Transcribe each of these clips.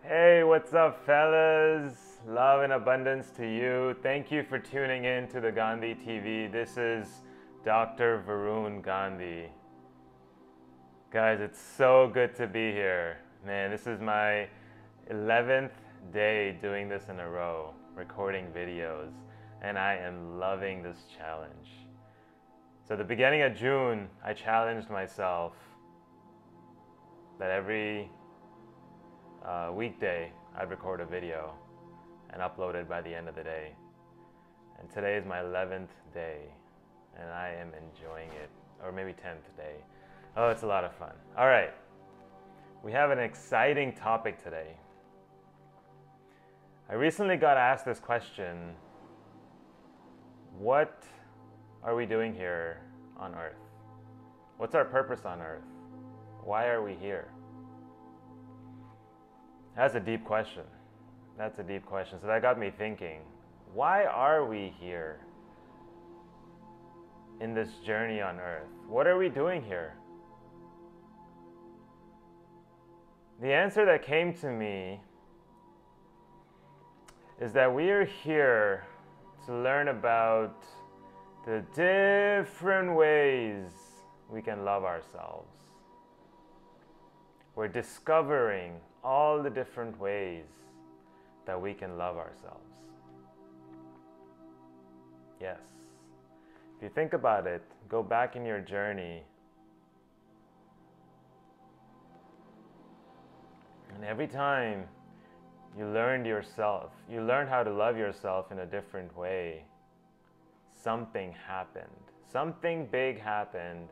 Hey, what's up, fellas? Love and abundance to you. Thank you for tuning in to the Gandhi TV. This is Dr. Varun Gandhi. Guys, it's so good to be here. Man, this is my 11th day doing this in a row, recording videos, and I am loving this challenge. So, the beginning of June, I challenged myself that every weekday I'd record a video and upload it by the end of the day. And today is my 11th day and I am enjoying it, or maybe 10th day. Oh, it's a lot of fun. All right, we have an exciting topic today. I recently got asked this question: what are we doing here on earth? What's our purpose on earth? Why are we here? That's a deep question. That's a deep question. So that got me thinking, why are we here in this journey on earth? What are we doing here? The answer that came to me is that we are here to learn about the different ways we can love ourselves. We're discovering all the different ways that we can love ourselves. Yes. If you think about it, go back in your journey, and every time you learned how to love yourself in a different way, something happened. Something big happened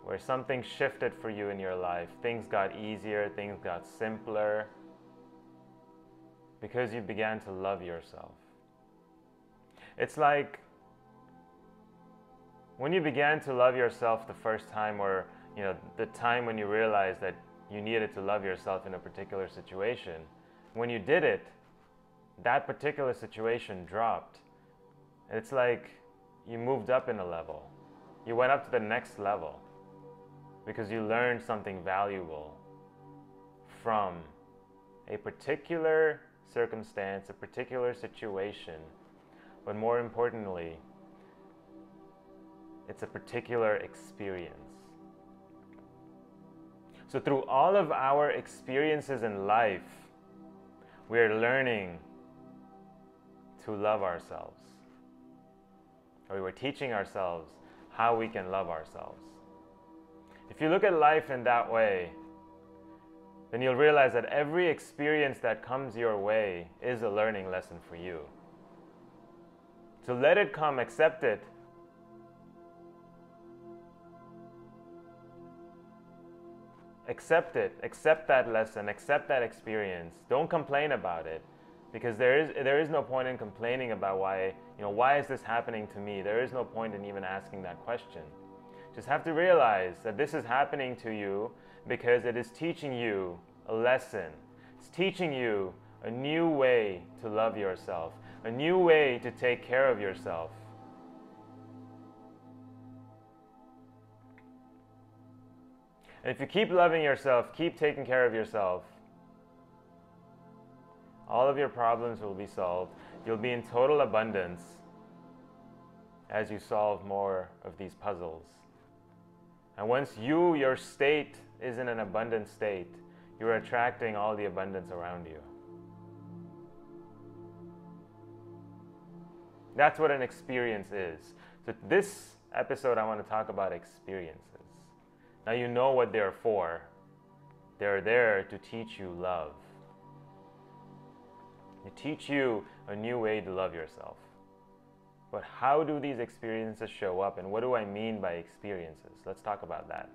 where something shifted for you in your life. Things got easier, things got simpler, because you began to love yourself. It's like when you began to love yourself the first time, or the time when you realized that you needed to love yourself in a particular situation. When you did it, that particular situation dropped. It's like you moved up in a level. You went up to the next level, because you learned something valuable from a particular circumstance, a particular situation, but more importantly, it's a particular experience. So through all of our experiences in life, we are learning to love ourselves, or we're teaching ourselves how we can love ourselves. If you look at life in that way, then you'll realize that every experience that comes your way is a learning lesson for you. So let it come, accept it. Accept it, accept that lesson, accept that experience. Don't complain about it, because there is no point in complaining about why is this happening to me? There is no point in even asking that question. Just have to realize that this is happening to you because it is teaching you a lesson. It's teaching you a new way to love yourself, a new way to take care of yourself. And if you keep loving yourself, keep taking care of yourself, all of your problems will be solved. You'll be in total abundance as you solve more of these puzzles. And once your state is in an abundant state, you're attracting all the abundance around you. That's what an experience is. So this episode, I want to talk about experiences. Now you know what they're for. They're there to teach you love. They teach you a new way to love yourself. But how do these experiences show up, and what do I mean by experiences? Let's talk about that.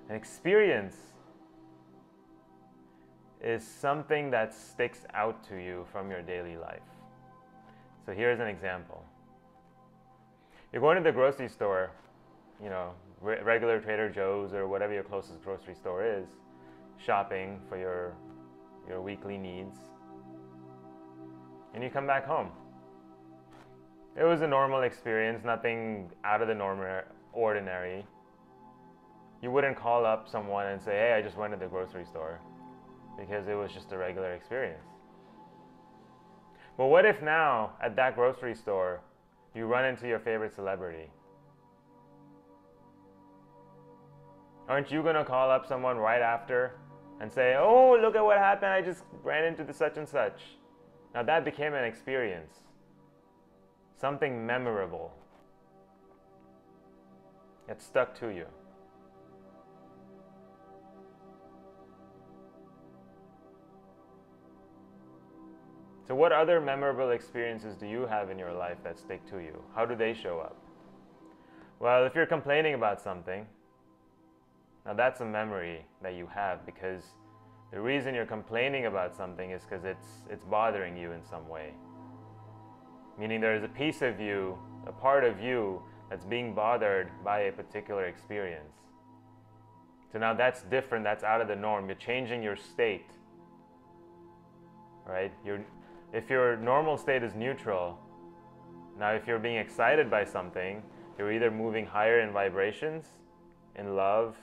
An experience is something that sticks out to you from your daily life. So here's an example. You're going to the grocery store, regular Trader Joe's or whatever your closest grocery store is, shopping for your weekly needs, and you come back home. It was a normal experience, nothing out of the norm ordinary. You wouldn't call up someone and say, hey, I just went to the grocery store, because it was just a regular experience. But what if now, at that grocery store, you run into your favorite celebrity? Aren't you going to call up someone right after and say, oh, look at what happened, I just ran into the such and such? Now that became an experience, something memorable. It stuck to you. So what other memorable experiences do you have in your life that stick to you? How do they show up? Well, if you're complaining about something, now that's a memory that you have, because the reason you're complaining about something is because it's bothering you in some way. Meaning there is a piece of you, a part of you, that's being bothered by a particular experience. So now that's different, that's out of the norm. You're changing your state, right? If your normal state is neutral, now if you're being excited by something, you're either moving higher in vibrations, in love,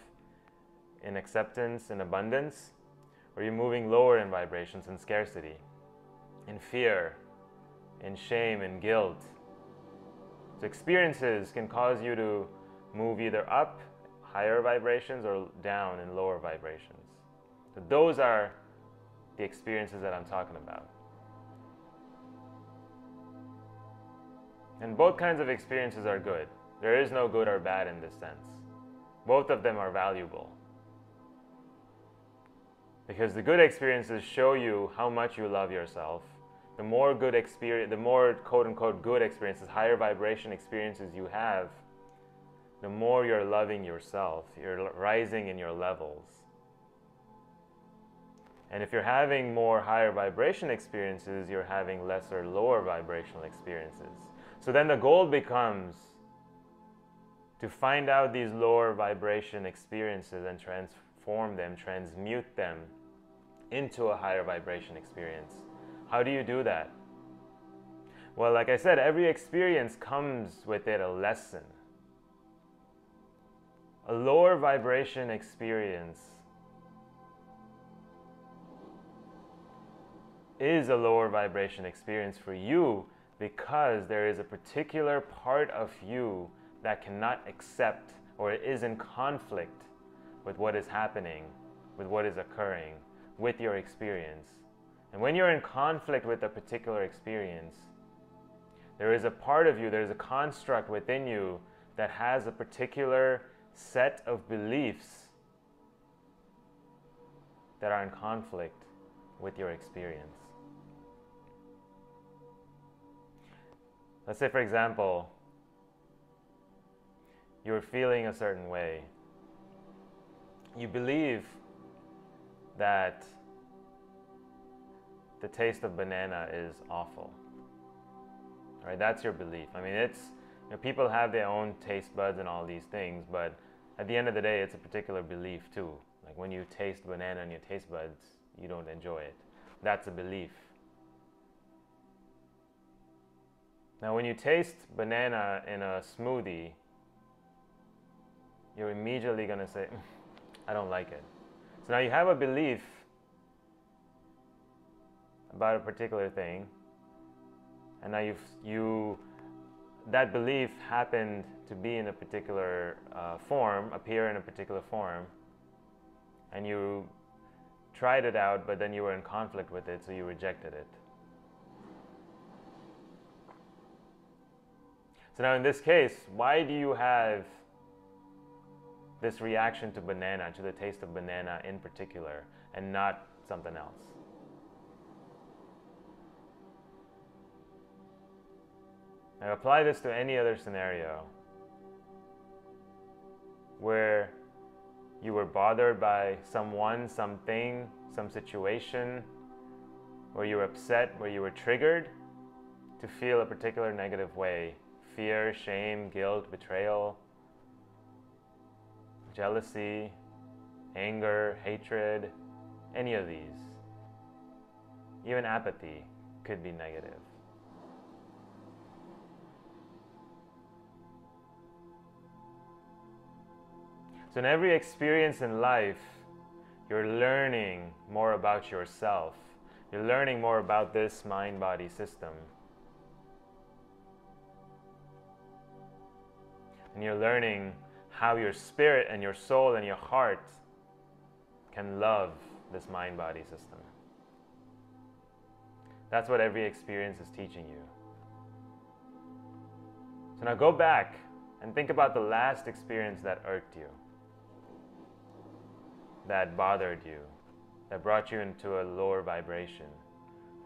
in acceptance, in abundance, or you're moving lower in vibrations, in scarcity, in fear, in shame, in guilt. So experiences can cause you to move either up, higher vibrations, or down in lower vibrations. So those are the experiences that I'm talking about. And both kinds of experiences are good. There is no good or bad in this sense. Both of them are valuable. Because the good experiences show you how much you love yourself. The more good experience, the more quote-unquote good experiences, higher vibration experiences you have, the more you're loving yourself. You're rising in your levels. And if you're having more higher vibration experiences, you're having lesser lower vibrational experiences. So then the goal becomes to find out these lower vibration experiences and transform them, transmute them into a higher vibration experience. How do you do that? Well, like I said, every experience comes with it a lesson. A lower vibration experience is a lower vibration experience for you, because there is a particular part of you that cannot accept, or is in conflict with what is happening, with what is occurring, with your experience. And when you're in conflict with a particular experience, there is a part of you, there is a construct within you that has a particular set of beliefs that are in conflict with your experience. Let's say, for example, you're feeling a certain way. You believe that the taste of banana is awful. Right? That's your belief. I mean, people have their own taste buds and all these things, but at the end of the day, it's a particular belief too. Like when you taste banana in your taste buds, you don't enjoy it. That's a belief. Now, when you taste banana in a smoothie, you're immediately going to say, I don't like it. So now you have a belief about a particular thing, and now that belief happened to be in a particular form, appear in a particular form, and you tried it out, but then you were in conflict with it, so you rejected it. So now in this case, why do you have this reaction to banana, to the taste of banana in particular, and not something else? Now apply this to any other scenario where you were bothered by someone, something, some situation, where you were upset, where you were triggered to feel a particular negative way. Fear, shame, guilt, betrayal, jealousy, anger, hatred, any of these. Even apathy could be negative. So in every experience in life, you're learning more about yourself. You're learning more about this mind-body system. And you're learning how your spirit and your soul and your heart can love this mind-body system. That's what every experience is teaching you. So now go back and think about the last experience that irked you, that bothered you, that brought you into a lower vibration,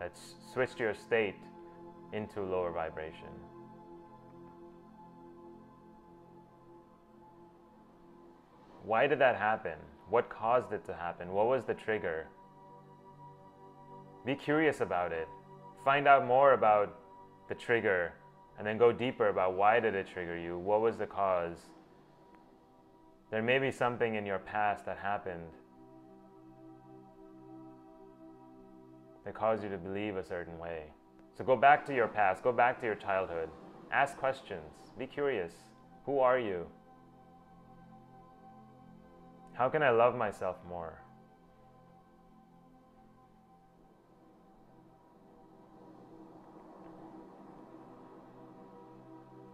that switched your state into lower vibration. Why did that happen? What caused it to happen? What was the trigger? Be curious about it. Find out more about the trigger, and then go deeper about why did it trigger you? What was the cause? There may be something in your past that happened that caused you to believe a certain way. So go back to your past, go back to your childhood. Ask questions, be curious. Who are you? How can I love myself more?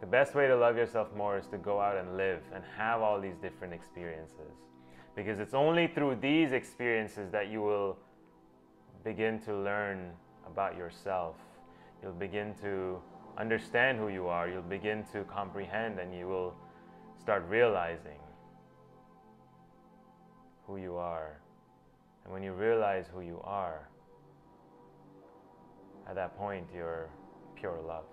The best way to love yourself more is to go out and live and have all these different experiences. Because it's only through these experiences that you will begin to learn about yourself. You'll begin to understand who you are. You'll begin to comprehend, and you will start realizing who you are. And when you realize who you are, at that point you're pure love.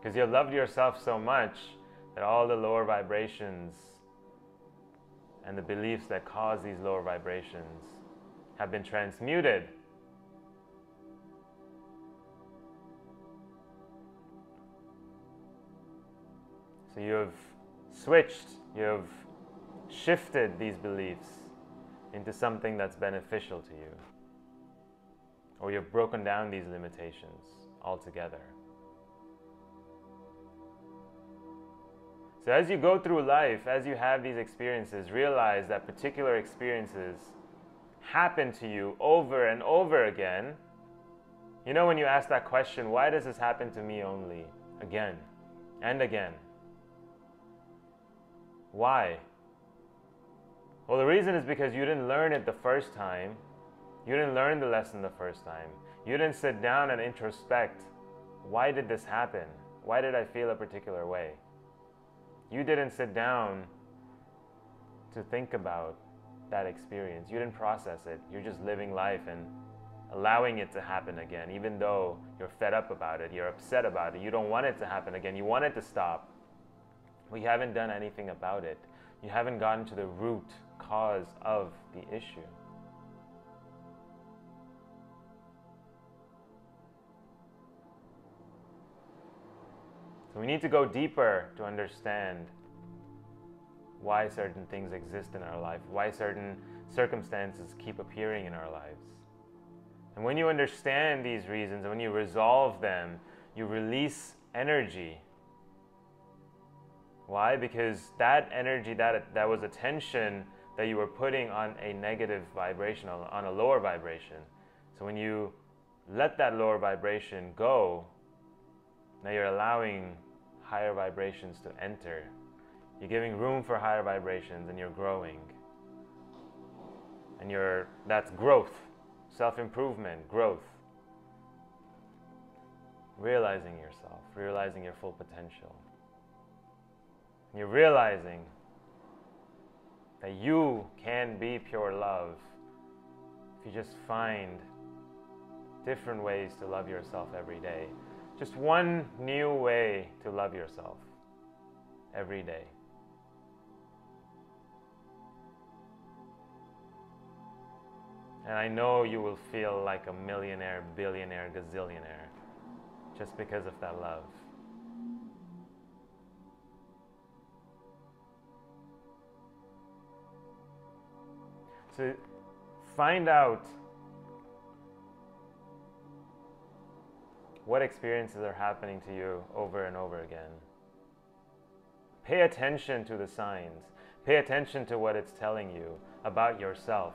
Because you've loved yourself so much that all the lower vibrations and the beliefs that cause these lower vibrations have been transmuted. So you've switched, you've shifted these beliefs into something that's beneficial to you. Or you've broken down these limitations altogether. So as you go through life, as you have these experiences, realize that particular experiences happen to you over and over again. You know, when you ask that question, why does this happen to me only again and again? Why? Well, the reason is because you didn't learn it the first time. You didn't learn the lesson the first time. You didn't sit down and introspect. Why did this happen? Why did I feel a particular way? You didn't sit down to think about that experience. You didn't process it. You're just living life and allowing it to happen again, even though you're fed up about it, you're upset about it, you don't want it to happen again, you want it to stop. But you haven't done anything about it. You haven't gotten to the root cause of the issue. So we need to go deeper to understand why certain things exist in our life, why certain circumstances keep appearing in our lives. And when you understand these reasons, and when you resolve them, you release energy. Why? Because that energy, that was a tension that you were putting on a negative vibration, on a lower vibration. So when you let that lower vibration go, now you're allowing higher vibrations to enter. You're giving room for higher vibrations, and you're growing. And that's growth, self-improvement, growth. Realizing yourself, realizing your full potential. And you're realizing that you can be pure love if you just find different ways to love yourself every day. Just one new way to love yourself every day. And I know you will feel like a millionaire, billionaire, gazillionaire just because of that love. So find out what experiences are happening to you over and over again. Pay attention to the signs. Pay attention to what it's telling you about yourself.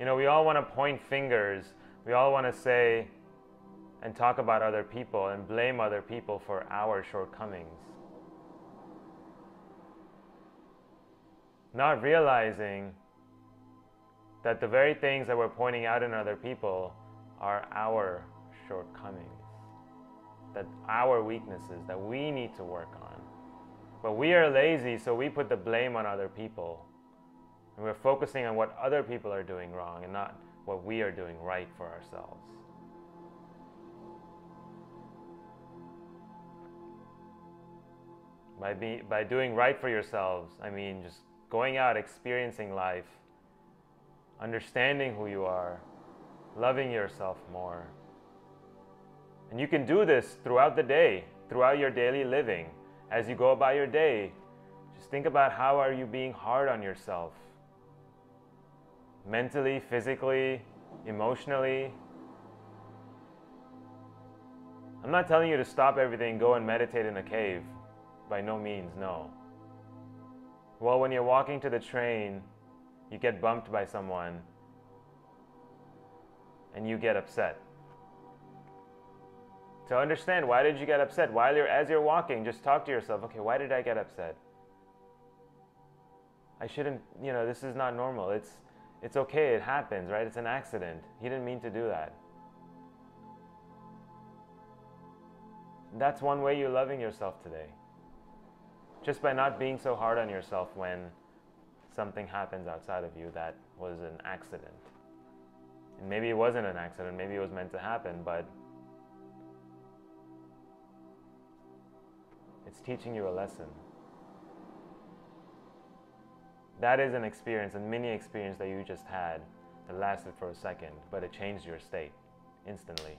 You know, we all want to point fingers. We all want to say and talk about other people and blame other people for our shortcomings. Not realizing that the very things that we're pointing out in other people are our shortcomings, that our weaknesses that we need to work on. But we are lazy, so we put the blame on other people. And we're focusing on what other people are doing wrong and not what we are doing right for ourselves. By doing right for yourselves, I mean just going out, experiencing life, understanding who you are, loving yourself more. And you can do this throughout the day, throughout your daily living. As you go about your day, just think about how are you being hard on yourself. Mentally, physically, emotionally. I'm not telling you to stop everything, go and meditate in a cave. By no means, no. Well, when you're walking to the train, you get bumped by someone and you get upset. So understand, why did you get upset? As you're walking, just talk to yourself, okay, why did I get upset? I shouldn't, this is not normal. It's okay, it happens, right? It's an accident. He didn't mean to do that. That's one way you're loving yourself today. Just by not being so hard on yourself when something happens outside of you that was an accident. And maybe it wasn't an accident, maybe it was meant to happen, but it's teaching you a lesson. That is an experience, a mini experience that you just had that lasted for a second, but it changed your state instantly.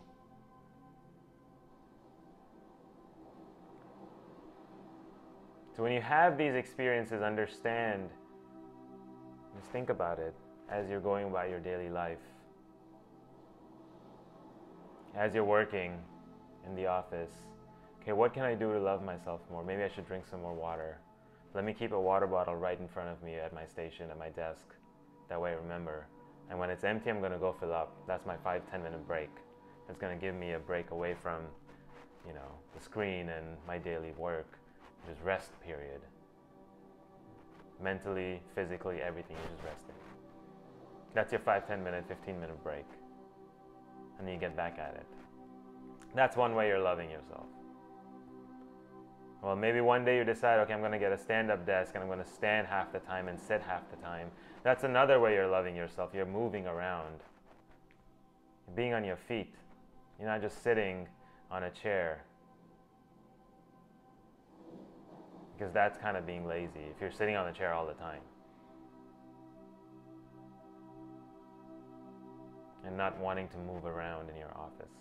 So when you have these experiences, understand, just think about it as you're going about your daily life. As you're working in the office, okay, what can I do to love myself more? Maybe I should drink some more water. Let me keep a water bottle right in front of me at my station, at my desk. That way I remember. And when it's empty, I'm going to go fill up. That's my 5-10 minute break. It's going to give me a break away from, the screen and my daily work. Just rest period. Mentally, physically, everything, you're just resting. That's your 5-10 minute, 15 minute break. And then you get back at it. That's one way you're loving yourself. Well, maybe one day you decide, okay, I'm going to get a stand-up desk and I'm going to stand half the time and sit half the time. That's another way you're loving yourself. You're moving around. You're being on your feet. You're not just sitting on a chair. Because that's kind of being lazy if you're sitting on the chair all the time. And not wanting to move around in your office.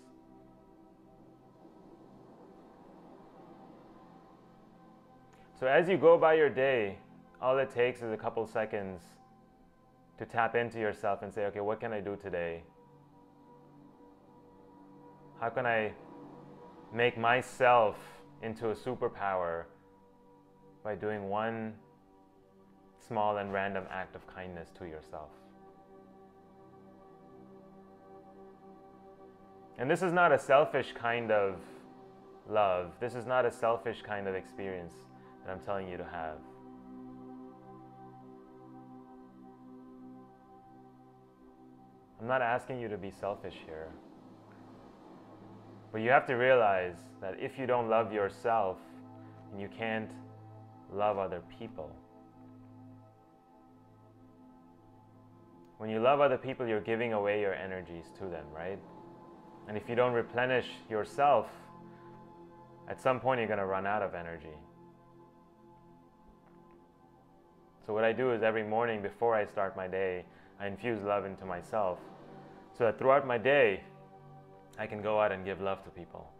So as you go by your day, all it takes is a couple seconds to tap into yourself and say, okay, what can I do today? How can I make myself into a superpower by doing one small and random act of kindness to yourself? And this is not a selfish kind of love. This is not a selfish kind of experience that I'm telling you to have. I'm not asking you to be selfish here. But you have to realize that if you don't love yourself, and you can't love other people. When you love other people, you're giving away your energies to them, right? And if you don't replenish yourself, at some point you're going to run out of energy. So what I do is every morning before I start my day, I infuse love into myself so that throughout my day, I can go out and give love to people.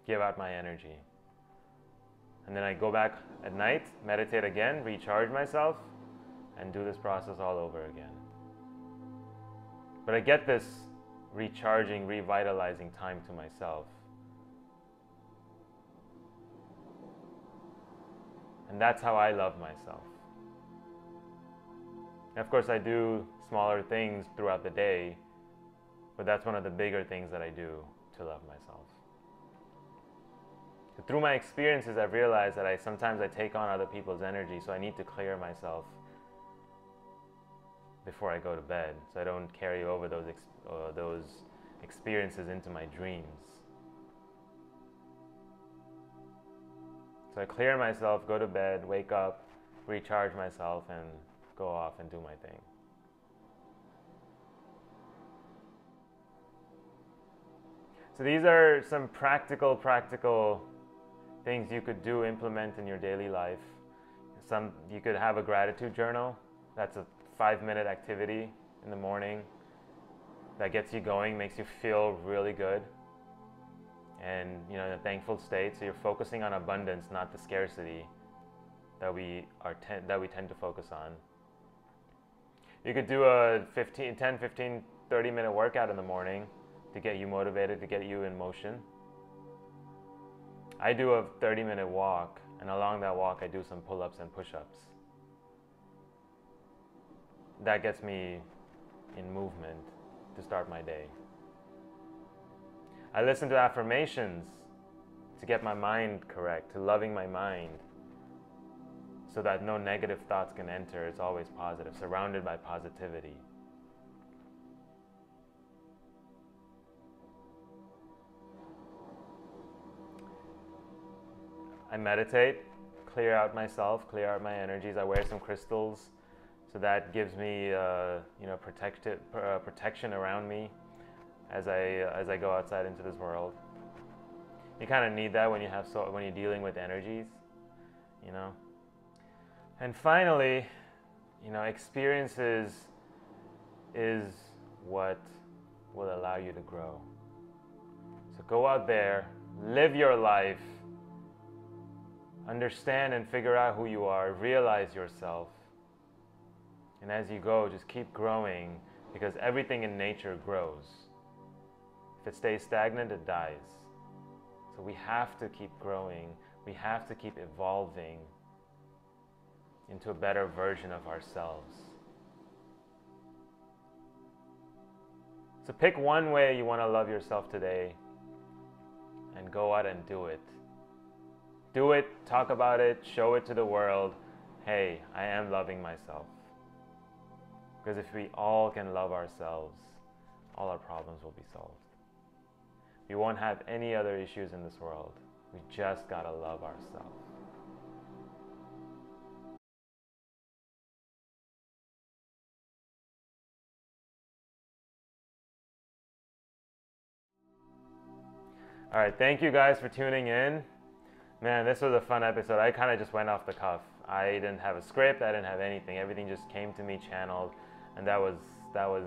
Give out my energy. And then I go back at night, meditate again, recharge myself, and do this process all over again. But I get this recharging, revitalizing time to myself And that's how I love myself. And of course, I do smaller things throughout the day, but that's one of the bigger things that I do to love myself. So through my experiences, I've realized that sometimes I take on other people's energy, so I need to clear myself before I go to bed, so I don't carry over those experiences into my dreams. So I clear myself, go to bed, wake up, recharge myself, and go off and do my thing. So these are some practical things you could do, implement in your daily life. You could have a gratitude journal. That's a 5-minute activity in the morning that gets you going, makes you feel really good, and in a thankful state. So you're focusing on abundance, not the scarcity that we tend to focus on. You could do a 10, 15, 30-minute workout in the morning to get you motivated, to get you in motion. I do a 30-minute walk, and along that walk I do some pull-ups and push-ups. That gets me in movement to start my day. I listen to affirmations to get my mind correct, to loving my mind, so that no negative thoughts can enter. It's always positive, surrounded by positivity. I meditate, clear out myself, clear out my energies. I wear some crystals, so that gives me protection around me as I go outside into this world. You kind of need that when you're dealing with energies, And finally, experiences is what will allow you to grow. So go out there, live your life, understand and figure out who you are, realize yourself. And as you go, just keep growing, because everything in nature grows. If it stays stagnant, it dies. So we have to keep growing. We have to keep evolving into a better version of ourselves. So pick one way you want to love yourself today and go out and do it. Do it, talk about it, show it to the world. Hey, I am loving myself. Because if we all can love ourselves, all our problems will be solved. We won't have any other issues in this world. We just gotta love ourselves. All right, thank you guys for tuning in. Man, this was a fun episode. I kind of just went off the cuff. I didn't have a script, I didn't have anything. Everything just came to me channeled, and that was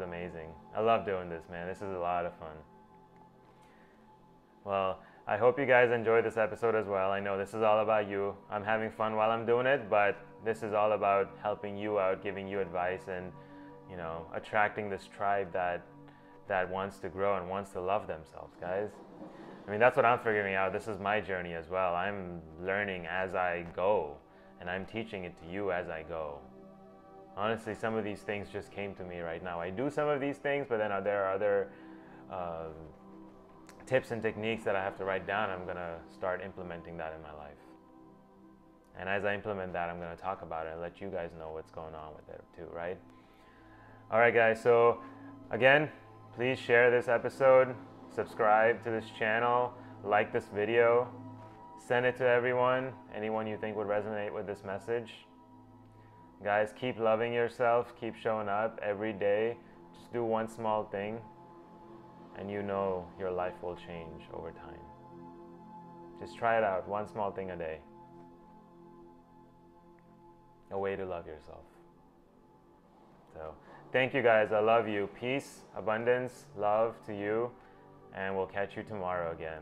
amazing. I love doing this, man. This is a lot of fun. Well, I hope you guys enjoyed this episode as well. I know this is all about you. I'm having fun while I'm doing it, but this is all about helping you out, giving you advice, and attracting this tribe that wants to grow and wants to love themselves, guys. I mean, that's what I'm figuring out. This is my journey as well. I'm learning as I go, and I'm teaching it to you as I go. Honestly, some of these things just came to me right now. I do some of these things, but then there are other tips and techniques that I have to write down. I'm going to start implementing that in my life. And as I implement that, I'm going to talk about it and let you guys know what's going on with it too, right? All right, guys. So again, please share this episode. Subscribe to this channel, like this video, send it to anyone you think would resonate with this message. Guys, keep loving yourself, keep showing up every day. Just do one small thing, and your life will change over time. Just try it out, one small thing a day. A way to love yourself. So, thank you guys, I love you. Peace, abundance, love to you. And we'll catch you tomorrow again.